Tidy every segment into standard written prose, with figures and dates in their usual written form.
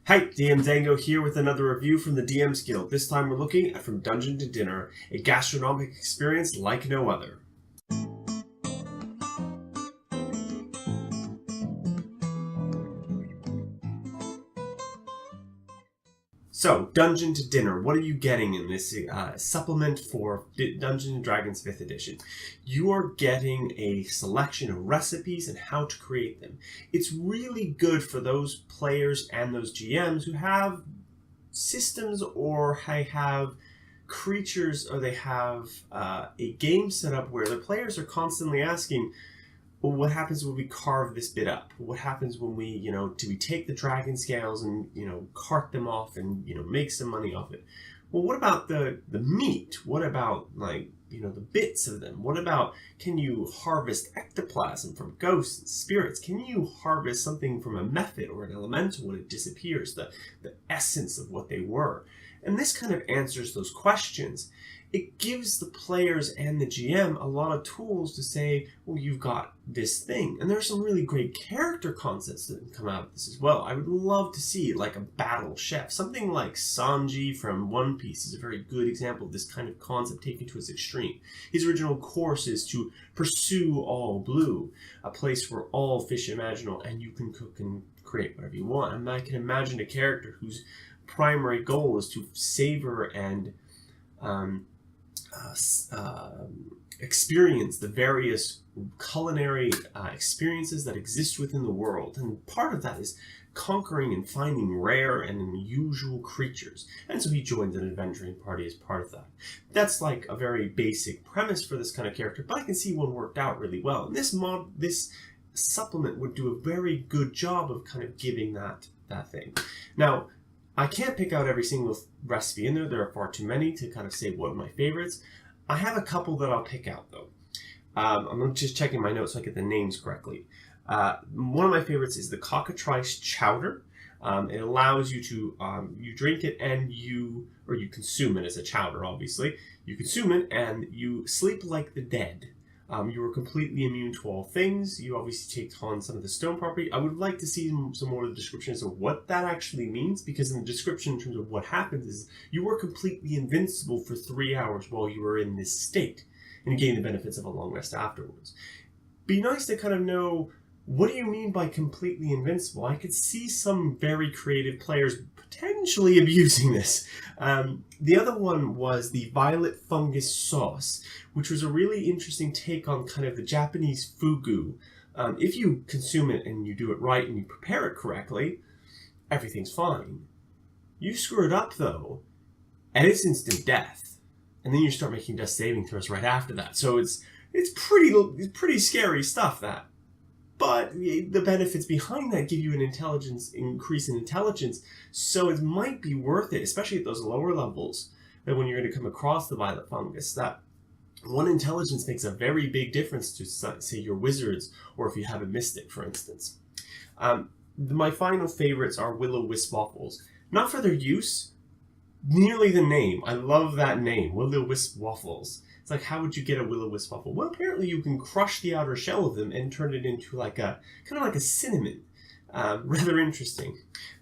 Hi, DM Zango here with another review from the DM's Guild. This time we're looking at From Dungeon to Dinner, a gastronomic experience like no other. So, Dungeon to Dinner, what are you getting in this supplement for Dungeons & Dragons 5th edition? You are getting a selection of recipes and how to create them. It's really good for those players and those GMs who have systems or have creatures or they have a game set up where the players are constantly asking, well, what happens when we carve this bit up? What happens when we, do we take the dragon scales and, cart them off and, make some money off it? Well, what about the meat? What about, the bits of them? What about, can you harvest ectoplasm from ghosts and spirits? Can you harvest something from a method or an elemental when it disappears, the essence of what they were? And this kind of answers those questions. It gives the players and the GM a lot of tools to say, well, you've got this thing. And there's some really great character concepts that come out of this as well. I would love to see like a battle chef. Something like Sanji from One Piece is a very good example of this kind of concept taken to its extreme. His original course is to pursue all blue, a place where all fish imaginable, and you can cook and create whatever you want. And I can imagine a character whose primary goal is to savor and experience the various culinary experiences that exist within the world. And part of that is conquering and finding rare and unusual creatures. And so he joins an adventuring party as part of that. That's like a very basic premise for this kind of character, but I can see one worked out really well. And this supplement would do a very good job of kind of giving that thing. Now, I can't pick out every single recipe in there. There are far too many to kind of say what are my favorites. I have a couple that I'll pick out, though. I'm just checking my notes so I get the names correctly. One of my favorites is the cockatrice chowder. It allows you to, you drink it and you consume it as a chowder, obviously. You consume it and you sleep like the dead. You are completely immune to all things. You obviously take on some of the stone property. I would like to see some more of the descriptions of what that actually means, because in the description in terms of what happens is you are completely invincible for 3 hours while you are in this state, and you gain the benefits of a long rest afterwards. Be nice to kind of know, what do you mean by completely invincible? I could see some very creative players potentially abusing this. The other one was the violet fungus sauce, which was a really interesting take on kind of the Japanese fugu. If you consume it and you do it right and you prepare it correctly, everything's fine. You screw it up though, and it's instant death. And then you start making death saving throws right after that. So it's pretty scary stuff, that. But the benefits behind that give you an increase in intelligence, so it might be worth it, especially at those lower levels, that when you're going to come across the violet fungus, that one intelligence makes a very big difference to, say, your wizards, or if you have a mystic, for instance. My final favorites are Will-O-Wisp waffles. Not for their use, merely the name. I love that name, Will-O-Wisp waffles. It's like, how would you get a Will-O-Wisp waffle? Well, apparently you can crush the outer shell of them and turn it into like a kind of like a cinnamon. Rather interesting.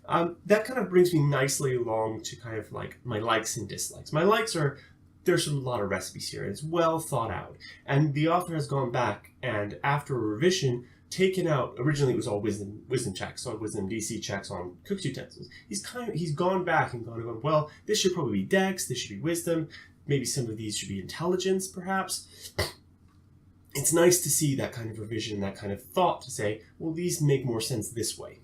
That kind of brings me nicely along to kind of like my likes and dislikes. My likes are, there's a lot of recipes here. It's well thought out. And the author has gone back and after a revision, taken out, originally it was all wisdom checks, so wisdom DC checks on cook's utensils. He's gone back and gone, well, this should probably be dex, this should be wisdom, maybe some of these should be intelligence, perhaps. It's nice to see that kind of revision, that kind of thought to say, well, these make more sense this way.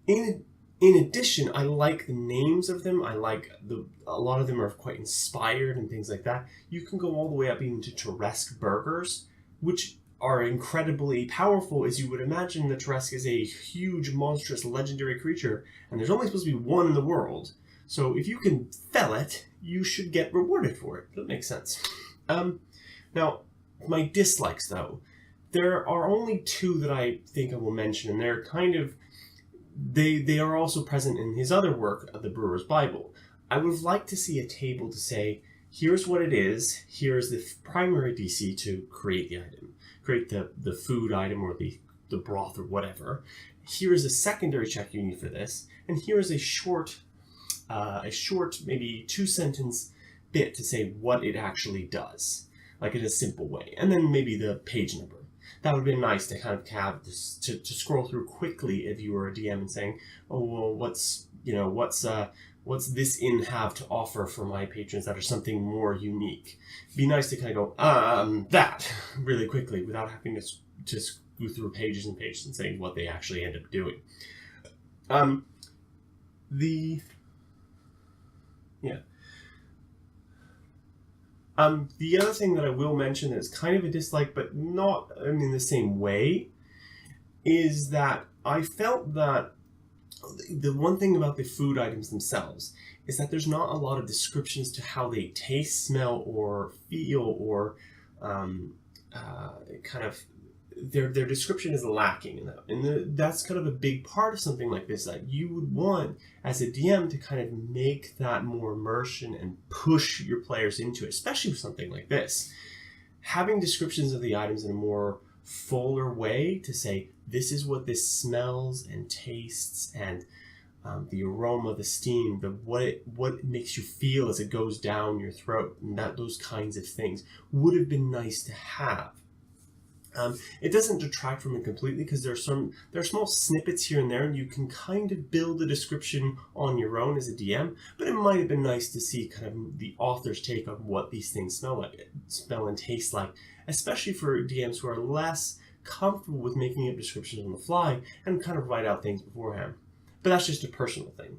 In addition, I like the names of them. I like a lot of them are quite inspired and things like that. You can go all the way up even to Turesque burgers, which are incredibly powerful, as you would imagine. The Turesque is a huge, monstrous, legendary creature, and there's only supposed to be one in the world. So if you can fell it, you should get rewarded for it. That makes sense. Now, my dislikes, though. There are only two that I think I will mention, and they're kind of, they are also present in his other work, The Brewer's Bible. I would like to see a table to say, here's what it is, here's the primary DC to create the item, create the food item or the broth or whatever. here is a secondary check you need for this, and here is a short, maybe 2-sentence bit to say what it actually does, like in a simple way, and then maybe the page number. That would have been nice to kind of have this, to scroll through quickly if you were a DM and saying, oh, well, what's this inn have to offer for my patrons that are something more unique? It'd be nice to kind of go, that really quickly without having to just go through pages and pages and saying what they actually end up doing. The other thing that I will mention that is kind of a dislike, but not in the same way, is that I felt that the one thing about the food items themselves is that there's not a lot of descriptions to how they taste, smell, or feel, or kind of their description is lacking in that. And that's kind of a big part of something like this, that you would want as a DM to kind of make that more immersion and push your players into it, especially with something like this. Having descriptions of the items in a more fuller way to say, this is what this smells and tastes, and the aroma, the steam, what it makes you feel as it goes down your throat, and those kinds of things would have been nice to have. It doesn't detract from it completely, because there are small snippets here and there, and you can kind of build a description on your own as a DM, but it might have been nice to see kind of the author's take on what these things smell and taste like, especially for DMs who are less comfortable with making up descriptions on the fly and kind of write out things beforehand. But that's just a personal thing.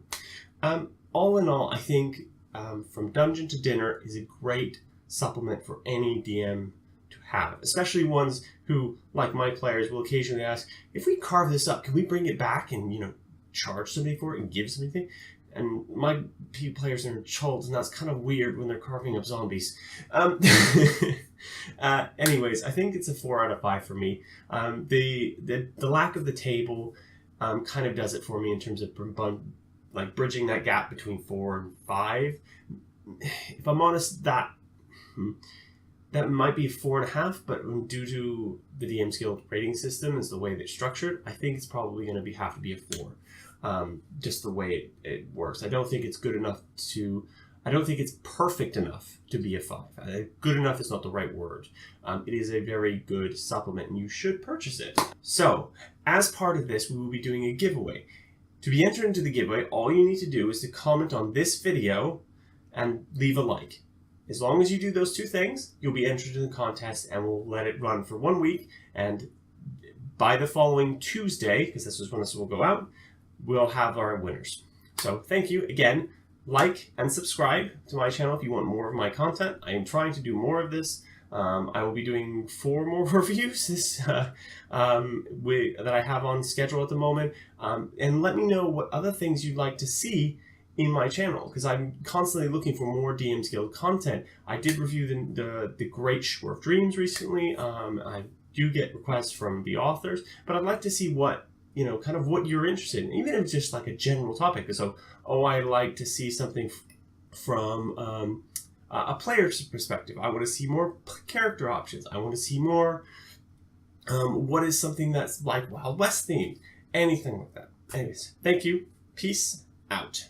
All in all, I think From Dungeon to Dinner is a great supplement for any DM to have, especially ones who, like my players, will occasionally ask, if we carve this up, can we bring it back and, charge somebody for it and give something? And my players are chulds, and that's kind of weird when they're carving up zombies. Anyways, I think it's a 4 out of 5 for me. The lack of the table kind of does it for me in terms of bridging that gap between 4 and 5. If I'm honest, that might be 4.5, but due to the DM's Guild rating system is the way that it's structured, I think it's probably going to have to be a 4. Just the way it works. I don't think it's perfect enough to be a 5. Good enough is not the right word. It is a very good supplement, and you should purchase it. So, as part of this, we will be doing a giveaway. To be entered into the giveaway, all you need to do is to comment on this video and leave a like. As long as you do those 2 things, you'll be entered in the contest, and we'll let it run for 1 week, and by the following Tuesday, because this is when this will go out, we'll have our winners. So thank you again. Like and subscribe to my channel if you want more of my content. I am trying to do more of this. I will be doing 4 more reviews that I have on schedule at the moment. And let me know what other things you'd like to see in my channel, because I'm constantly looking for more DM's Guild content. I did review the Great Shore of Dreams recently. I do get requests from the authors, but I'd like to see what kind of what you're interested in, even if it's just like a general topic. So, I like to see something from a player's perspective. I want to see more character options. I want to see more, what is something that's like Wild West themed, anything like that. Anyways, thank you. Peace out.